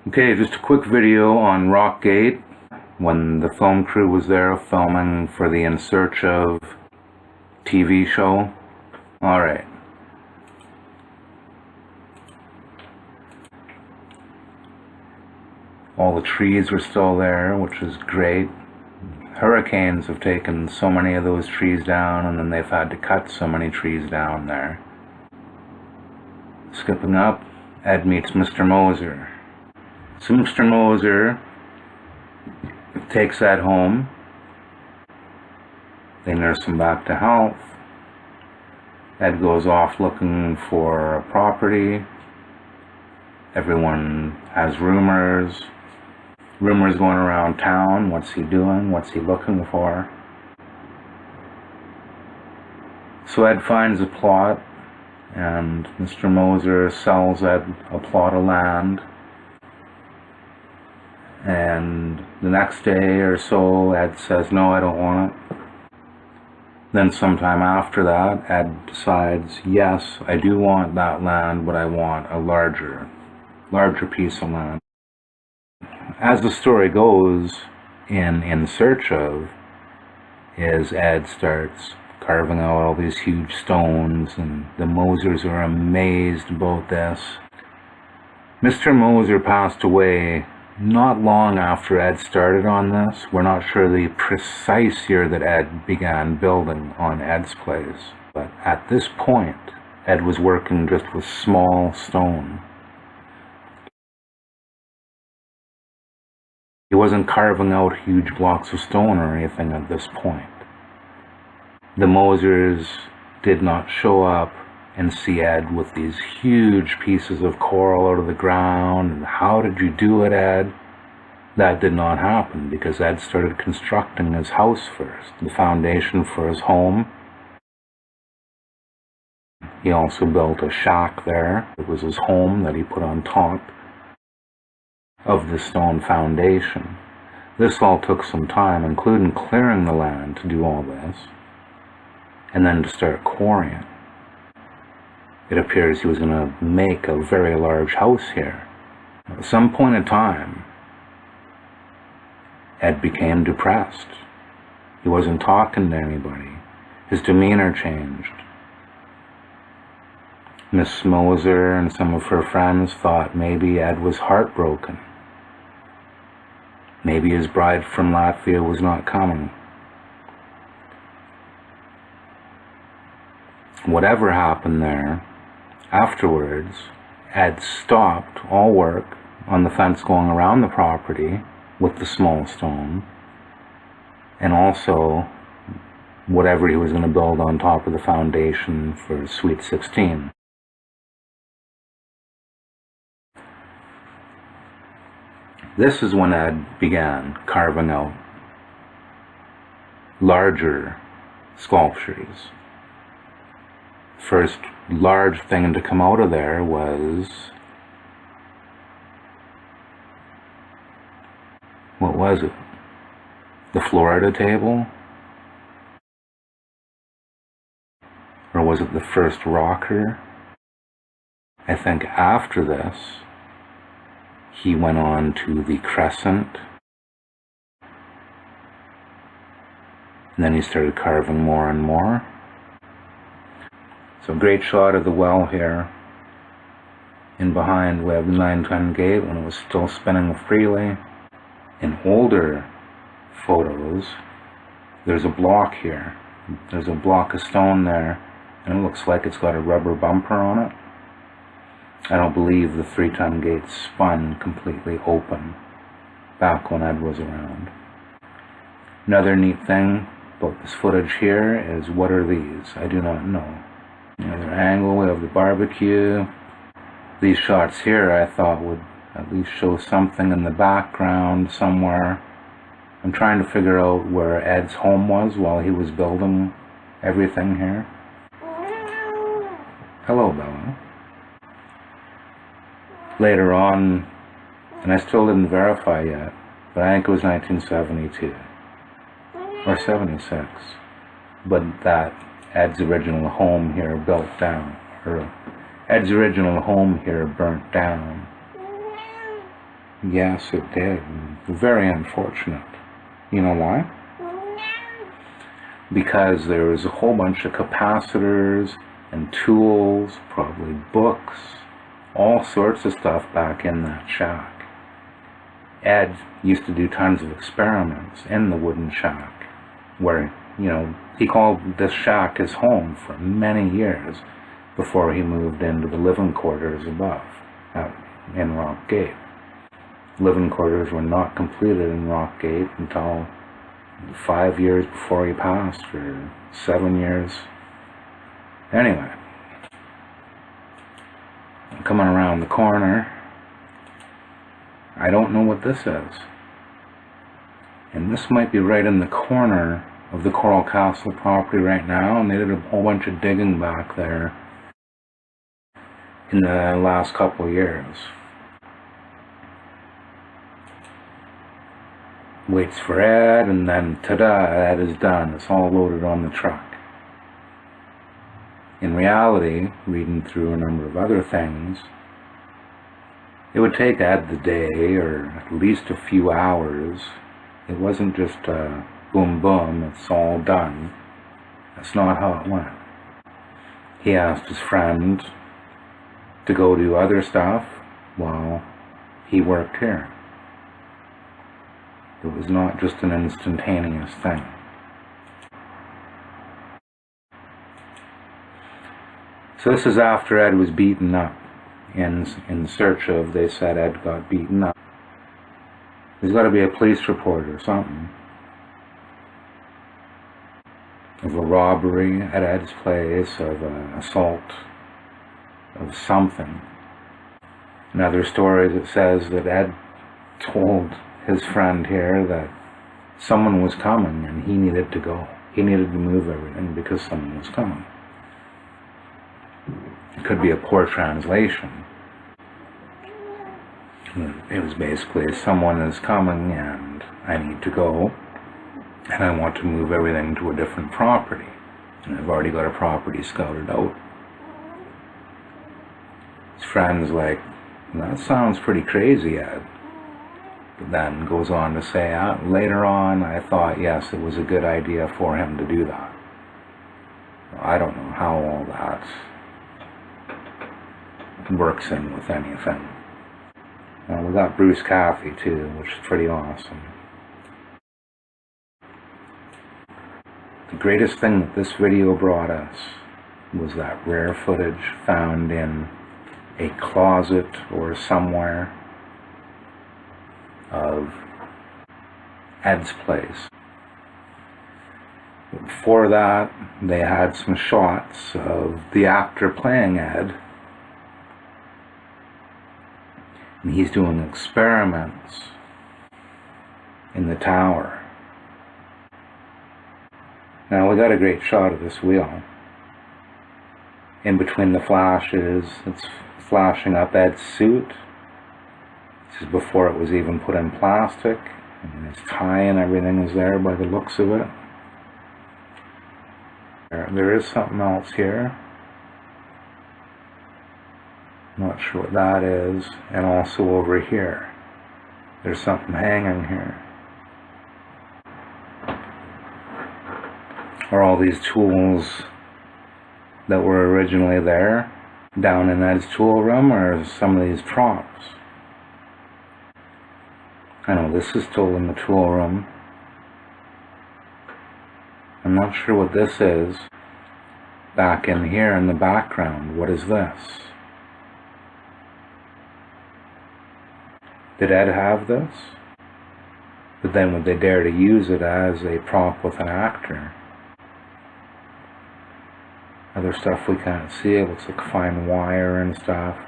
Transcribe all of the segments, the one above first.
Okay, just a quick video on Rockgate when the film crew was there filming for the In Search Of TV show. Alright. All the trees were still there, which is great. Hurricanes have taken so many of those trees down, and then they've had to cut so many trees down there. Skipping up, Ed meets Mr. Moser. So Mr. Moser takes Ed home. They nurse him back to health. Ed goes off looking for a property. Everyone has rumors going around town. What's he doing? What's he looking for? So Ed finds a plot, and Mr. Moser sells Ed a plot of land. And the next day or so, Ed says, no, I don't want it. Then sometime after that, Ed decides, yes, I do want that land, but I want a larger piece of land. As the story goes, in Search Of, is Ed starts carving out all these huge stones, and the Mosers are amazed about this. Mr. Moser passed away not long after Ed started on this. We're not sure the precise year that Ed began building on Ed's place, but at this point, Ed was working just with small stone. He wasn't carving out huge blocks of stone or anything at this point. The Mosers did not show up and see Ed with these huge pieces of coral out of the ground, and how did you do it, Ed? That did not happen because Ed started constructing his house first, the foundation for his home. He also built a shack there. It was his home that he put on top of the stone foundation. This all took some time, including clearing the land to do all this, and then to start quarrying. It appears he was going to make a very large house here. At some point in time, Ed became depressed. He wasn't talking to anybody. His demeanor changed. Miss Moser and some of her friends thought maybe Ed was heartbroken. Maybe his bride from Latvia was not coming. Whatever happened there, afterwards, Ed stopped all work on the fence going around the property with the small stone, and also whatever he was going to build on top of the foundation for Sweet 16. This is when Ed began carving out larger sculptures. First large thing to come out of there was, what was it? The Florida table? Or was it the first rocker? I think after this, he went on to the crescent. And then he started carving more and more. So great shot of the well here. In behind we have the 9-ton gate when it was still spinning freely. In older photos, there's a block here. There's a block of stone there, and it looks like it's got a rubber bumper on it. I don't believe the 3-ton gate spun completely open back when Ed was around. Another neat thing about this footage here is, what are these? I do not know. Another angle, we have the barbecue. These shots here I thought would at least show something in the background somewhere. I'm trying to figure out where Ed's home was while he was building everything here. Hello, Bella. Later on, and I still didn't verify yet, but I think it was 1972 or 76, but that Ed's original home here built down, or Ed's original home here burnt down. Yes, it did. Very unfortunate. You know why? Because there was a whole bunch of capacitors and tools, probably books, all sorts of stuff back in that shack. Ed used to do tons of experiments in the wooden shack where, he called this shack his home for many years before he moved into the living quarters above in Rock Gate. Living quarters were not completed in Rock Gate until 5 years before he passed, or 7 years. Anyway, coming around the corner, I don't know what this is. And this might be right in the corner of the Coral Castle property right now, and they did a whole bunch of digging back there in the last couple of years. Waits for Ed, and then ta-da, Ed is done. It's all loaded on the truck. In reality, reading through a number of other things, it would take Ed the day, or at least a few hours. It wasn't just boom boom, it's all done. That's not how it went. He asked his friend to go do other stuff while he worked here. It was not just an instantaneous thing. So this is after Ed was beaten up. In search of, they said Ed got beaten up. There's got to be a police report or something of a robbery at Ed's place, of an assault, of something. In other stories it says that Ed told his friend here that someone was coming and he needed to go. He needed to move everything because someone was coming. It could be a poor translation. It was basically, someone is coming and I need to go, and I want to move everything to a different property. And I've already got a property scouted out. His friend's like, that sounds pretty crazy, Ed. But then goes on to say, later on I thought, yes, it was a good idea for him to do that. I don't know how all that works in with anything. We got Bruce Caffey too, which is pretty awesome. The greatest thing that this video brought us was that rare footage found in a closet or somewhere of Ed's place. Before that, they had some shots of the actor playing Ed, and he's doing experiments in the tower. Now we got a great shot of this wheel. In between the flashes, it's flashing up Ed's suit. This is before it was even put in plastic, and his tie and everything is there by the looks of it. There is something else here. Not sure what that is. And also over here, there's something hanging here. Are all these tools that were originally there down in Ed's tool room, or some of these props? I know this is still in the tool room. I'm not sure what this is. Back in here in the background, what is this? Did Ed have this? But then would they dare to use it as a prop with an actor? Other stuff we can't see, it looks like fine wire and stuff.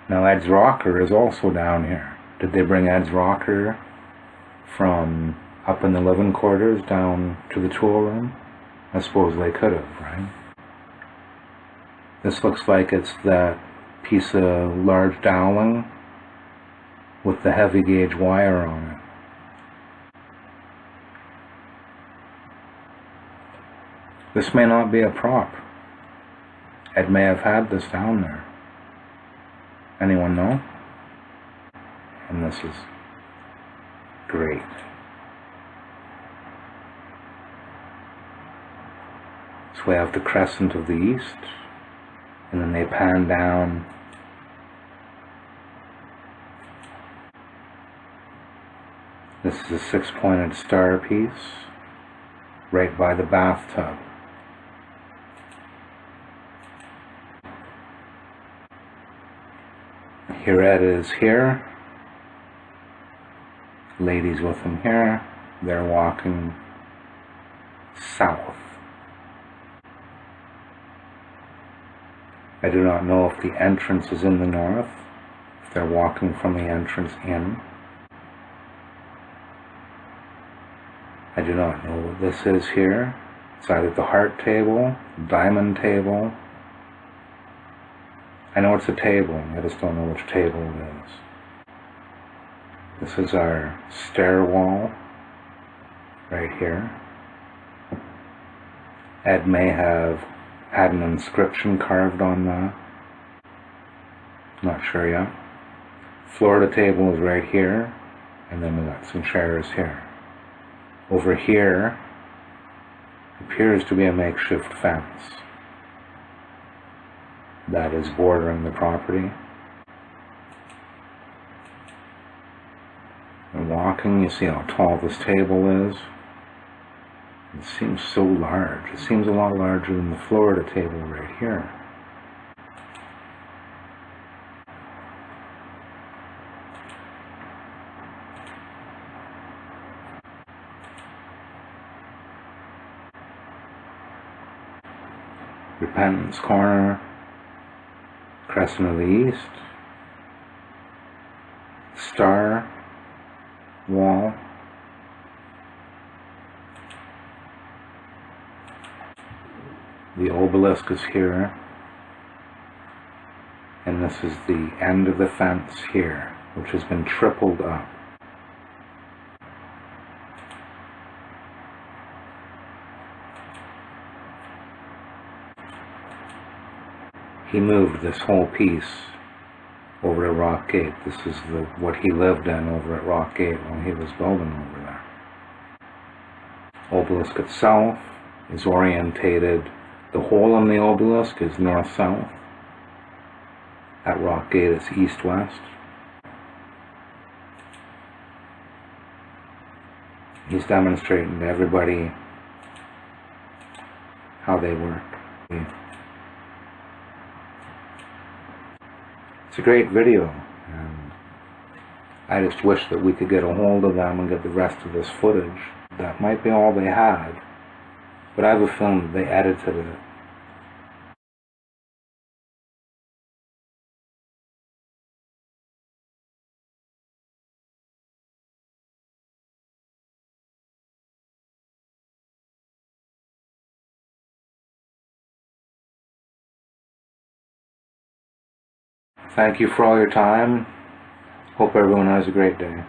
Now Ed's rocker is also down here. Did they bring Ed's rocker from up in the living quarters down to the tool room? I suppose they could have, right? This looks like it's that piece of large doweling with the heavy gauge wire on it. This may not be a prop. Ed may have had this down there. Anyone know? and this is great. So we have the crescent of the east, and then they pan down. This is a six-pointed star piece right by the bathtub. Ed is here. Ladies with him here. They're walking south. I do not know if the entrance is in the north, if they're walking from the entrance in. I do not know what this is here. It's either the heart table, diamond table. I know it's a table, I just don't know which table it is. This is our stairwell right here. Ed may have had an inscription carved on that. Not sure yet. Florida table is right here, and then we got some chairs here. Over here appears to be a makeshift fence that is bordering the property. And walking, you see how tall this table is. It seems so large. It seems a lot larger than the Florida table right here. Repentance corner, crescent of the east, star wall, the obelisk is here, and this is the end of the fence here, which has been tripled up. He moved this whole piece over to Rock Gate. This is what he lived in over at Rock Gate when he was building over there. Obelisk itself is orientated. The hole in the obelisk is north-south. At Rock Gate it's east-west. He's demonstrating to everybody how they work. It's a great video, and I just wish that we could get a hold of them and get the rest of this footage. That might be all they had, but I have a feeling that they edited it. Thank you for all your time. Hope everyone has a great day.